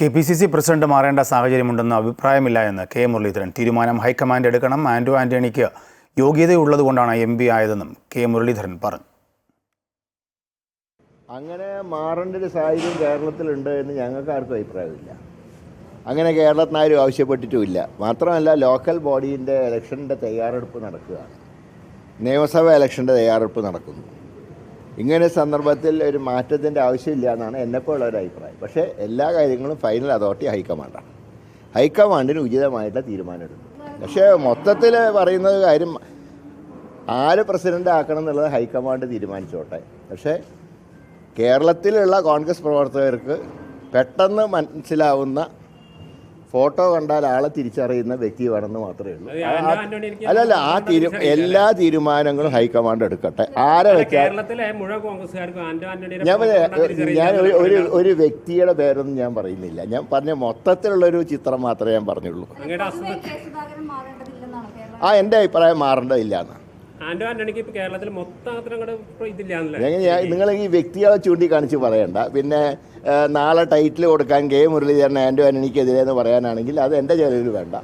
KPCC president മാറേണ്ട സാഹചര്യമുണ്ടെന്ന് അഭിപ്രായമില്ല എന്ന് കെ മുരളീധരൻ. തീരുമാനം ഹൈക്കമാൻഡ് എടുക്കണം. ആന്റോ ആന്റണിക്ക് യോഗ്യതയുള്ളതുകൊണ്ടാണ് എം.പി ആയതെന്നും കെ മുരളീധരൻ പറഞ്ഞു. അങ്ങനെ മാറേണ്ട ഒരു സാഹചര്യം കേരളത്തിലുണ്ട് എന്ന് ഞങ്ങൾക്ക് ആർക്കും അഭിപ്രായമില്ല. അങ്ങനെ കേരളത്തിന് ആരും ആവശ്യപ്പെട്ടിട്ടുമില്ല. മാത്രമല്ല, ലോക്കൽ ബോഡീൻ്റെ ഇലക്ഷൻ്റെ തയ്യാറെടുപ്പ് നടക്കുകയാണ്. നിയമസഭാ ഇലക്ഷൻ്റെ തയ്യാറെടുപ്പ് നടക്കുന്നു. ഇങ്ങനെ സന്ദർഭത്തിൽ ഒരു മാറ്റത്തിൻ്റെ ആവശ്യമില്ല എന്നാണ് എന്നെപ്പോലുള്ള ഒരു അഭിപ്രായം. പക്ഷേ എല്ലാ കാര്യങ്ങളും ഫൈനൽ അതോറിറ്റി ഹൈക്കമാൻഡാണ്. ഹൈക്കമാൻഡിന് ഉചിതമായിട്ടുള്ള തീരുമാനം എടുക്കും. പക്ഷേ മൊത്തത്തിൽ പറയുന്നത് കാര്യം ആര് പ്രസിഡൻ്റ് ആക്കണം എന്നുള്ളത് ഹൈക്കമാൻഡ് തീരുമാനിച്ചോട്ടെ. പക്ഷേ കേരളത്തിലുള്ള കോൺഗ്രസ് പ്രവർത്തകർക്ക് പെട്ടെന്ന് മനസ്സിലാവുന്ന ഫോട്ടോ കണ്ടാൽ ആളെ തിരിച്ചറിയുന്ന വ്യക്തി വേണമെന്ന് മാത്രമേ ഉള്ളൂ. അല്ലല്ല, എല്ലാ തീരുമാനങ്ങളും ഹൈക്കമാൻഡ് എടുക്കട്ടെ. ആരെ വെച്ചാൽ ഞാൻ ഒരു വ്യക്തിയുടെ പേരൊന്നും ഞാൻ പറയുന്നില്ല. ഞാൻ പറഞ്ഞ മൊത്തത്തിലുള്ളൊരു ചിത്രം മാത്രമേ ഞാൻ പറഞ്ഞുള്ളൂ. എൻ്റെ അഭിപ്രായം മാറേണ്ടതില്ല എന്നാണ്. നിങ്ങൾ ഈ വ്യക്തികളെ ചൂണ്ടിക്കാണിച്ച് പറയണ്ട. പിന്നെ നാളെ ടൈറ്റിൽ കൊടുക്കാൻ കെ മുരളീധരൻ ആന്റോ ആന്റണിക്കെതിരെ എന്ന് പറയാനാണെങ്കിൽ അത് എൻ്റെ ചെലവിൽ വേണ്ട.